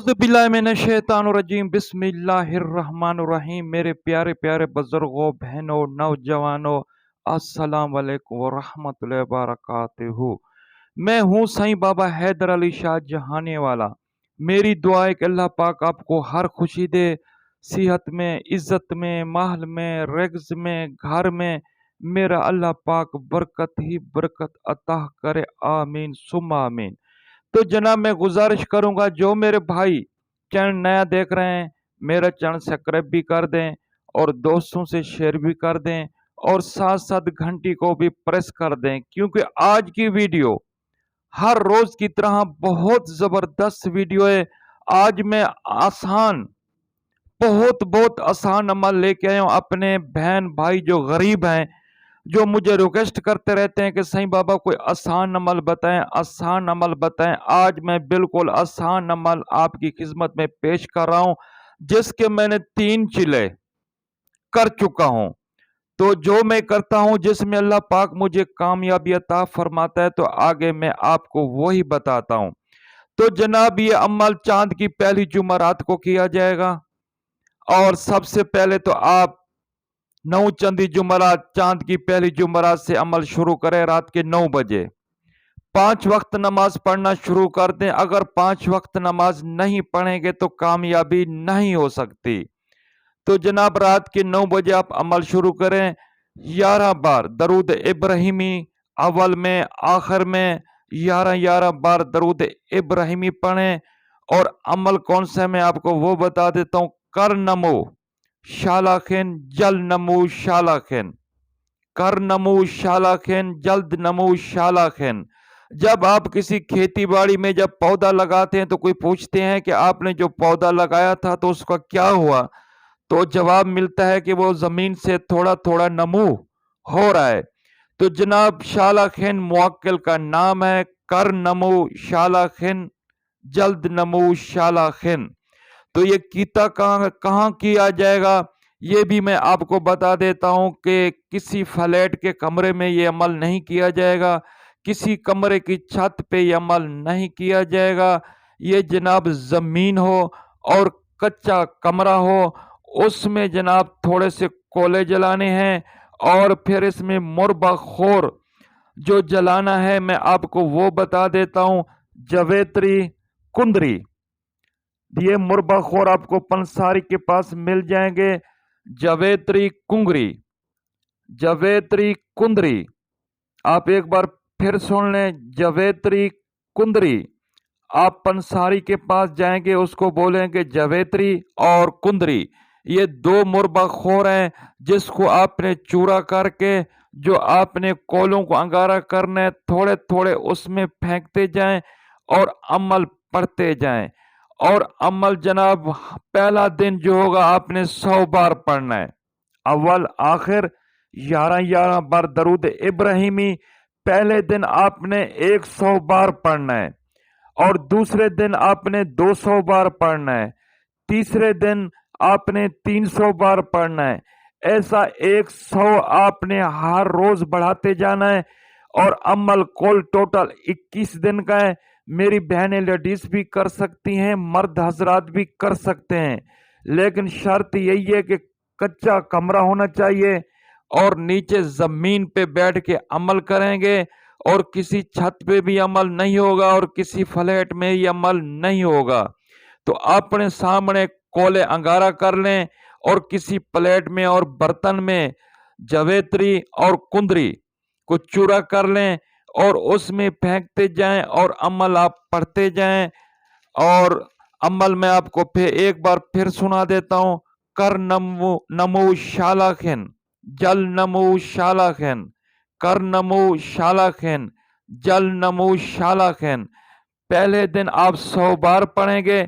बिस्मिल्लाहिर्रहमानिर्रहीम बिस्मिल्लाहिर्रहमानिर्रहीम। मेरे प्यारे प्यारे बुजुर्गों, बहनों, नौजवानों, अस्सलाम वालेकुम व रहमतुल्लाहि व बरकातहू। मैं हूँ साईं बाबा हैदर अली शाह जहाने वाला। मेरी दुआ है कि अल्लाह पाक आपको हर खुशी दे, सेहत में, इज्जत में, माल में, रिज़्क में, घर में। मेरा अल्लाह पाक बरकत ही बरकत अता करे, आमीन सुम्मा आमीन। तो जनाब, मैं गुजारिश करूंगा जो मेरे भाई चैनल नया देख रहे हैं, मेरा चैनल सब्सक्राइब भी कर दें और दोस्तों से शेयर भी कर दें और साथ साथ घंटी को भी प्रेस कर दें, क्योंकि आज की वीडियो हर रोज की तरह बहुत जबरदस्त वीडियो है। आज मैं आसान, बहुत बहुत आसान अमल लेके आया हूँ अपने बहन भाई जो गरीब हैं, जो मुझे रिक्वेस्ट करते रहते हैं कि साईं बाबा कोई आसान अमल बताएं, आसान अमल बताएं। आज मैं बिल्कुल आसान अमल आपकी खिदमत में पेश कर रहा हूं, जिसके मैंने 3 चिल्ले कर चुका हूं। तो जो मैं करता हूं, जिसमें अल्लाह पाक मुझे कामयाबी अता फरमाता है, तो आगे मैं आपको वही बताता हूं। तो जनाब, ये अमल चांद की पहली जुमेरात को किया जाएगा। और सबसे पहले तो आप 9 चंदी जुमेरात, चांद की पहली जुमेरात से अमल शुरू करें। रात के 9 बजे 5 वक्त नमाज पढ़ना शुरू कर दें। अगर 5 वक्त नमाज नहीं पढ़ेंगे तो कामयाबी नहीं हो सकती। तो जनाब, रात के 9 बजे आप अमल शुरू करें। 11 बार दरूद इब्राहिमी, अव्वल में आखिर में 11 बार दरूद इब्राहिमी पढ़ें। और अमल कौन सा है मैं आपको वो बता देता हूँ। कर नमो शालाखिन जल नमो शालाखिन, कर नमो शालाखिन जल्द नमो शालाखिन। जब आप किसी खेती बाड़ी में जब पौधा लगाते हैं तो कोई पूछते हैं कि आपने जो पौधा लगाया था तो उसका क्या हुआ, तो जवाब मिलता है कि वो जमीन से थोड़ा थोड़ा नमू हो रहा है। तो जनाब, शालाखिन मुवक्किल का नाम है। कर नमो शालाखिन जल्द नमो शालाखिन। तो ये कीता कहाँ कहाँ किया जाएगा, ये भी मैं आपको बता देता हूं कि किसी फ्लैट के कमरे में ये अमल नहीं किया जाएगा, किसी कमरे की छत पे ये अमल नहीं किया जाएगा। ये जनाब ज़मीन हो और कच्चा कमरा हो, उसमें जनाब थोड़े से कोयले जलाने हैं और फिर इसमें मुर्बा खोर जो जलाना है मैं आपको वो बता देता हूं। जवेत्री कुंदरी, ये मुर्बाखोर आपको पंसारी के पास मिल जाएंगे। जवेत्री कुंगरी, जवेत्री कुंदरी, आप एक बार फिर सुन लें। जवेत्री कुंदरी, आप पंसारी के पास जाएंगे, उसको बोलेंगे जवेत्री और कुंदरी। ये 2 मुर्बाखोर हैं जिसको आपने चूरा करके, जो आपने कोलों को अंगारा करना है, थोड़े थोड़े उसमें फेंकते जाएं और अमल पढ़ते जाएं। और अमल जनाब, पहला दिन जो होगा आपने 100 बार पढ़ना है, अव्वल आखिर 11 बार दरूद इब्राहिमी। पहले दिन आपने 100 बार पढ़ना है और दूसरे दिन आपने 200 बार पढ़ना है, तीसरे दिन आपने 300 बार पढ़ना है। ऐसा 100 आपने हर रोज बढ़ाते जाना है। और अमल कुल टोटल 21 दिन का है। मेरी बहनें लेडीज भी कर सकती हैं, मर्द हजरात भी कर सकते हैं, लेकिन शर्त यही है कि कच्चा कमरा होना चाहिए और नीचे जमीन पे बैठ के अमल करेंगे। और किसी छत पे भी अमल नहीं होगा और किसी फ्लैट में ही अमल नहीं होगा। तो अपने सामने कोले अंगारा कर लें और किसी प्लेट में और बर्तन में जवेत्री और कुंदरी को चूरा कर लें और उसमें फेंकते जाएं और अमल आप पढ़ते जाएं। और अमल मैं आपको फिर एक बार फिर सुना देता हूं। कर नमो नमो शालाखिन जल नमो शालाखिन, कर नमो शालाखिन जल नमो शालाखिन। पहले दिन आप 100 बार पढ़ेंगे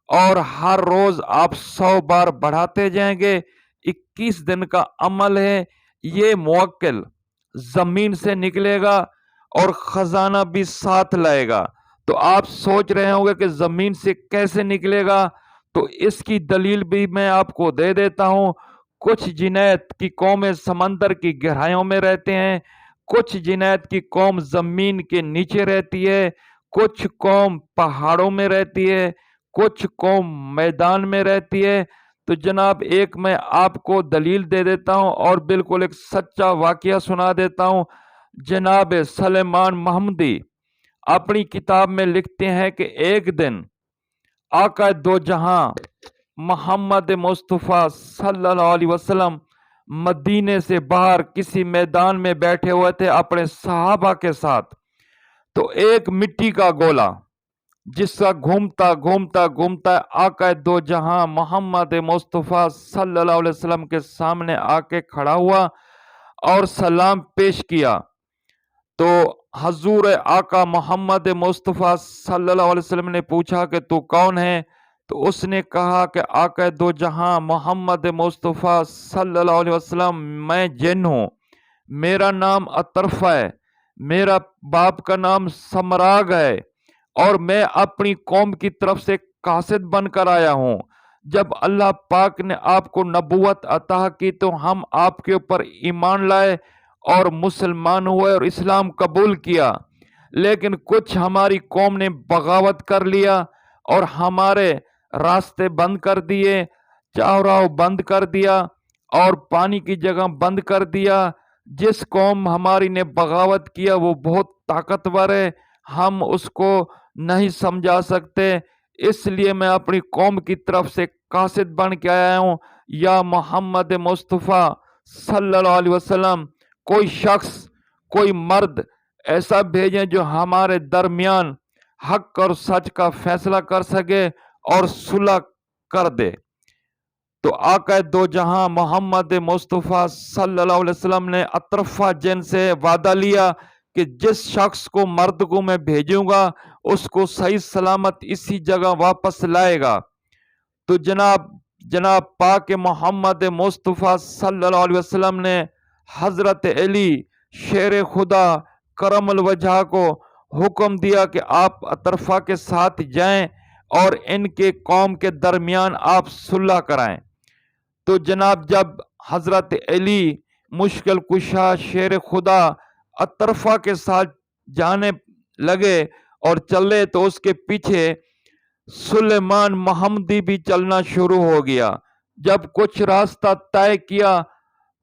और हर रोज आप 100 बार बढ़ाते जाएंगे। 21 दिन का अमल है। ये मुवक्किल जमीन से निकलेगा और खजाना भी साथ लाएगा। तो आप सोच रहे होंगे कि जमीन से कैसे निकलेगा, तो इसकी दलील भी मैं आपको दे देता हूं। कुछ जिनायत की कौमें समंदर की गहराइयों में रहते हैं, कुछ जिनायत की कौम जमीन के नीचे रहती है, कुछ कौम पहाड़ों में रहती है, کچھ قوم میدان میں رہتی ہے۔ تو جناب ایک میں آپ کو دلیل دے دیتا ہوں اور بالکل ایک سچا واقعہ سنا دیتا ہوں۔ جناب سلیمان محمدی اپنی کتاب میں لکھتے ہیں کہ ایک دن آقا دو جہاں محمد مصطفیٰ صلی اللہ علیہ وسلم مدینے سے باہر کسی میدان میں بیٹھے ہوئے تھے اپنے صحابہ کے ساتھ۔ تو ایک مٹی کا گولا جس کا گھومتا گھومتا گھومتا آقا دو جہاں محمد مصطفیٰ صلی اللہ علیہ وسلم کے سامنے آ کے کھڑا ہوا اور سلام پیش کیا۔ تو حضور آقا محمد مصطفیٰ صلی اللہ علیہ وسلم نے پوچھا کہ تو کون ہے؟ تو اس نے کہا کہ آقا دو جہاں محمد مصطفیٰ صلی اللہ علیہ وسلم میں جن ہوں، میرا نام اطرفہ ہے، میرا باپ کا نام سمراگ ہے اور میں اپنی قوم کی طرف سے قاصد بن کر آیا ہوں۔ جب اللہ پاک نے آپ کو نبوت عطا کی تو ہم آپ کے اوپر ایمان لائے اور مسلمان ہوئے اور اسلام قبول کیا، لیکن کچھ ہماری قوم نے بغاوت کر لیا اور ہمارے راستے بند کر دیے، چاراہ بند کر دیا اور پانی کی جگہ بند کر دیا۔ جس قوم ہماری نے بغاوت کیا وہ بہت طاقتور ہے، ہم اس کو نہیں سمجھا سکتے، اس لیے میں اپنی قوم کی طرف سے قاصد بن کے آیا ہوں۔ یا محمد مصطفیٰ صلی اللہ علیہ وسلم کوئی شخص، کوئی مرد ایسا بھیجیں جو ہمارے درمیان حق اور سچ کا فیصلہ کر سکے اور صلح کر دے۔ تو آقا دو جہاں محمد مصطفیٰ صلی اللہ علیہ وسلم نے اطرفہ جن سے وعدہ لیا کہ جس شخص کو مرد کو میں بھیجوں گا اس کو صحیح سلامت اسی جگہ واپس لائے گا۔ تو جناب پاک محمد مصطفیٰ صلی اللہ علیہ وسلم نے حضرت علی شیر خدا کرم الوجہ کو حکم دیا کہ آپ اطرفہ کے ساتھ جائیں اور ان کے قوم کے درمیان آپ صلح کرائیں۔ تو جناب جب حضرت علی مشکل کشا شیر خدا اطرفہ کے ساتھ جانے لگے اور چلے تو اس کے پیچھے سلیمان محمدی بھی چلنا شروع ہو گیا۔ جب کچھ راستہ طے کیا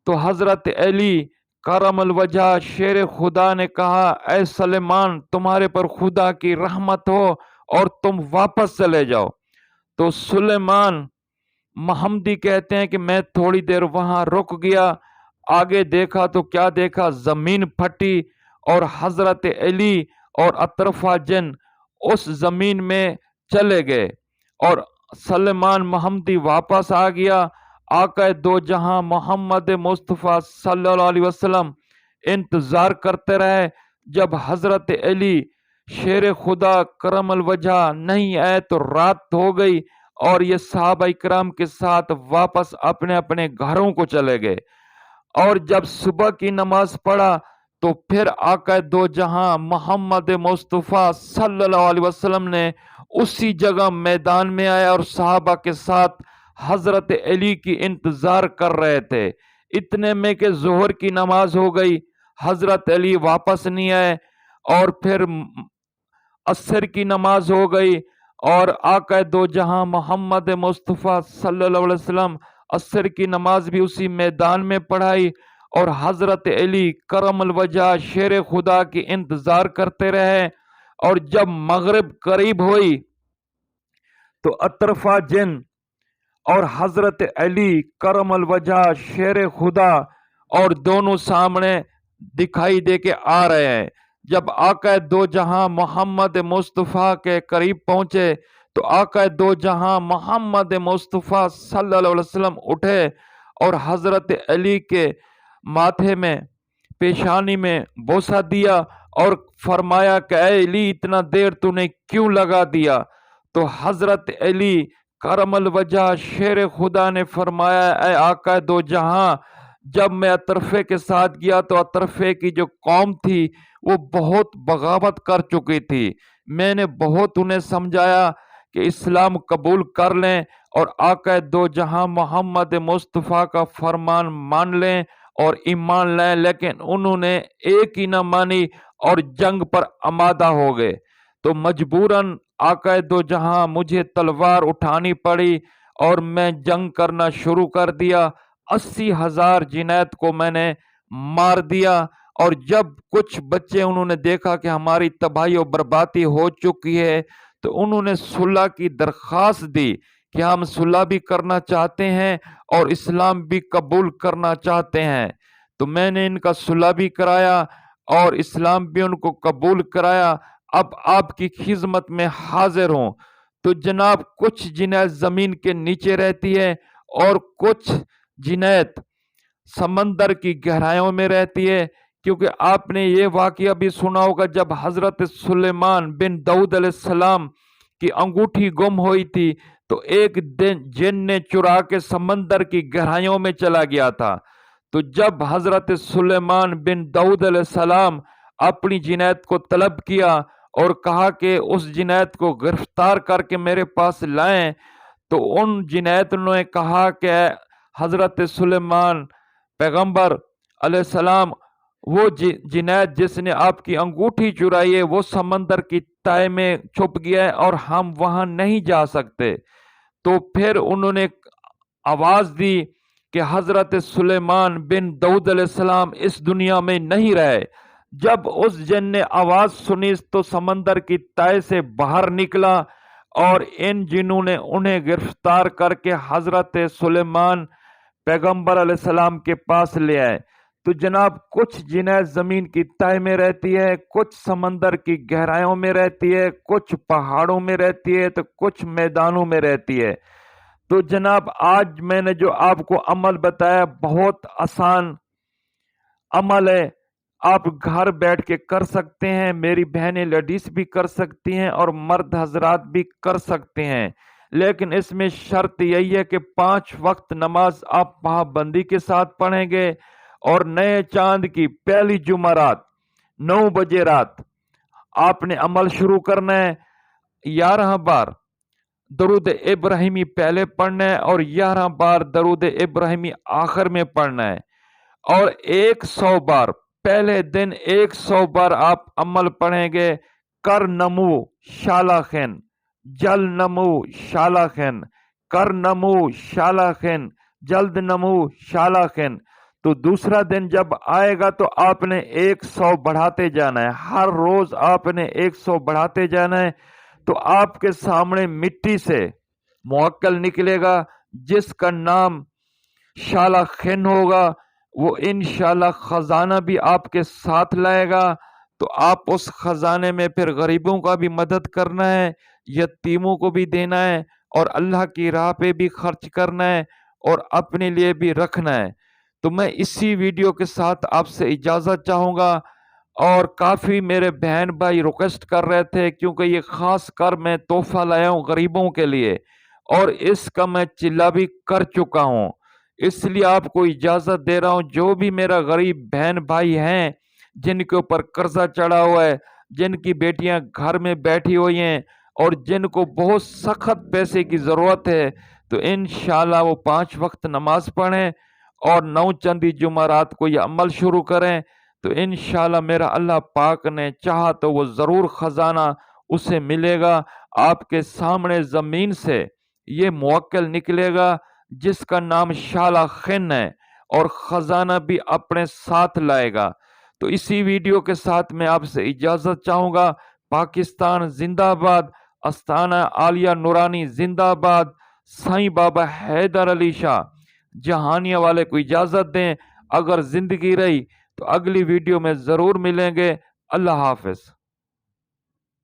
تو حضرت علی کرم الوجہ شیر خدا نے کہا اے سلیمان تمہارے پر خدا کی رحمت ہو اور تم واپس چلے جاؤ۔ تو سلیمان محمدی کہتے ہیں کہ میں تھوڑی دیر وہاں رک گیا، آگے دیکھا تو کیا دیکھا، زمین پھٹی اور حضرت علی اور اطرفہ جن اس زمین میں چلے گئے اور سلیمان محمدی واپس آ گیا۔ آقا دو جہاں محمد مصطفیٰ صلی اللہ علیہ وسلم انتظار کرتے رہے۔ جب حضرت علی شیر خدا کرم الوجہ نہیں آئے تو رات ہو گئی اور یہ صحابہ کرام کے ساتھ واپس اپنے اپنے گھروں کو چلے گئے۔ اور جب صبح کی نماز پڑھا تو پھر آقا دو جہاں محمد مصطفیٰ صلی اللہ علیہ وسلم نے اسی جگہ میدان میں آیا اور صحابہ کے ساتھ حضرت علی کی انتظار کر رہے تھے۔ اتنے میں کہ ظہر کی نماز ہو گئی، حضرت علی واپس نہیں آئے، اور پھر عصر کی نماز ہو گئی اور آقا دو جہاں محمد مصطفیٰ صلی اللہ علیہ وسلم عصر کی نماز بھی اسی میدان میں پڑھائی اور حضرت علی کرم الوجہ شیر خدا کی انتظار کرتے رہے۔ اور جب مغرب قریب ہوئی تو اطرفہ جن اور حضرت علی کرم الوجہ شیر خدا اور دونوں سامنے دکھائی دے کے آ رہے ہیں۔ جب آقا دو جہاں محمد مصطفیٰ کے قریب پہنچے تو آقا دو جہاں محمد مصطفیٰ صلی اللہ علیہ وسلم اٹھے اور حضرت علی کے ماتھے میں پیشانی میں بوسہ دیا اور فرمایا کہ اے علی اتنا دیر تو نے کیوں لگا دیا؟ تو حضرت علی کرم الوجہ شیر خدا نے فرمایا اے آقا دو جہاں، جب میں اطرفے کے ساتھ گیا تو اطرفے کی جو قوم تھی وہ بہت بغاوت کر چکی تھی، میں نے بہت انہیں سمجھایا کہ اسلام قبول کر لیں اور آقا دو جہاں محمد مصطفیٰ کا فرمان مان لیں اور ایمان لائیں، لیکن انہوں نے ایک ہی نہ مانی اور جنگ پر آمادہ ہو گئے۔ تو مجبوراً आक़ाए दो जहां मुझे तलवार उठानी पड़ी और मैं जंग करना शुरू कर दिया। 80,000 जिनैद को मैंने मार दिया। और जब कुछ बच्चे उन्होंने देखा कि हमारी तबाही और बर्बादी हो चुकी है, तो उन्होंने सुलह की दरख्वास्त दी कि हम सुलह भी करना चाहते हैं और इस्लाम भी कबूल करना चाहते हैं। तो मैंने इनका सुलह भी कराया और इस्लाम भी उनको कबूल कराया। अब आपकी खिदमत में हाजिर हूँ। तो जनाब, कुछ जिनैद ज़मीन के नीचे रहती है और कुछ जिनैद समंदर की गहराइयों में रहती है। क्योंकि आपने ये वाक़या भी सुना होगा, जब हज़रत सुलेमान बिन दाऊद अलैहिस्सलाम की अंगूठी गुम हुई थी, तो एक दिन जिन ने चुरा के समंदर की गहराइयों में चला गया था। तो जब हज़रत सुलेमान बिन दाऊद अलैहिस्सलाम अपनी जिनैद को तलब किया और कहा कि उस जिनैद को गिरफ्तार करके मेरे पास लाएं, तो उन जिनैद ने कहा कि हज़रत सुलेमान पैगंबर अलैहिस्सलाम, वो जिनैद जिसने आपकी अंगूठी चुराई है वो समंदर की तह में छुप गया है और हम वहां नहीं जा सकते। तो फिर उन्होंने आवाज़ दी कि हज़रत सुलेमान बिन दाऊद अलैहिस्सलाम इस दुनिया में नहीं रहे। जब उस जिन ने आवाज़ सुनी तो समंदर की तह से बाहर निकला और इन जिनों ने उन्हें गिरफ्तार करके हज़रत सुलेमान पैगंबर अलैहिस्सलाम के पास ले आए। तो जनाब, कुछ जिनैद ज़मीन की तह में रहती है, कुछ समंदर की गहराइयों में रहती है, कुछ पहाड़ों में रहती है, तो कुछ मैदानों में रहती है। तो जनाब, आज मैंने जो आपको अमल बताया बहुत आसान अमल है, आप घर बैठ के कर सकते हैं। मेरी बहनें लेडीज भी कर सकती हैं और मर्द हजरात भी कर सकते हैं। लेकिन इसमें शर्त यही है कि 5 वक्त नमाज आप पाबंदी के साथ पढ़ेंगे और नए चांद की पहली जुमेरात 9 बजे रात आपने अमल शुरू करना है। 11 बार दरूद इब्राहिमी पहले पढ़ना है और 11 बार दरूद इब्राहिमी आखिर में पढ़ना है। और 100 बार पहले दिन 100 बार आप अमल पढ़ेंगे, कर नमू शालाखिन, जल नमू शालाखिन, कर नमू शालाखिन, जल्द नमू शालाखिन। तो दूसरा दिन जब आएगा तो आपने 100 बढ़ाते जाना है, हर रोज आपने 100 बढ़ाते जाना है। तो आपके सामने मिट्टी से मुअक्कल निकलेगा जिसका नाम शालाखिन होगा। वो इंशाल्लाह खजाना भी आपके साथ लाएगा। तो आप उस खजाने में फिर गरीबों का भी मदद करना है, यतीमों को भी देना है और अल्लाह की राह पे भी खर्च करना है और अपने लिए भी रखना है। तो मैं इसी वीडियो के साथ आपसे इजाज़त चाहूँगा। और काफ़ी मेरे बहन भाई रिक्वेस्ट कर रहे थे, क्योंकि ये ख़ास कर मैं तोहफा लाया हूँ गरीबों के लिए और इसका मैं चिल्ला भी कर चुका हूँ, इसलिए आपको इजाज़त दे रहा हूँ। जो भी मेरा गरीब बहन भाई हैं जिनके ऊपर कर्जा चढ़ा हुआ है, जिनकी बेटियां घर में बैठी हुई हैं और जिनको बहुत सख्त पैसे की ज़रूरत है, तो इंशाल्लाह वो 5 वक्त नमाज पढ़ें और 9 चंदी जुमेरात को ये अमल शुरू करें। तो इंशाल्लाह मेरा अल्लाह पाक ने चाहा तो वो ज़रूर ख़जाना उसे मिलेगा। आपके सामने ज़मीन से ये मुअक्कल निकलेगा जिसका नाम शालाखिन है और ख़जाना भी अपने साथ लाएगा। तो इसी वीडियो के साथ मैं आपसे इजाज़त चाहूँगा। पाकिस्तान जिंदाबाद, अस्ताना आलिया नूरानी जिंदाबाद। साईं बाबा हैदर अली शाह जहानिया वाले को इजाज़त दें। अगर ज़िंदगी रही तो अगली वीडियो में ज़रूर मिलेंगे। अल्लाह हाफ़िज़।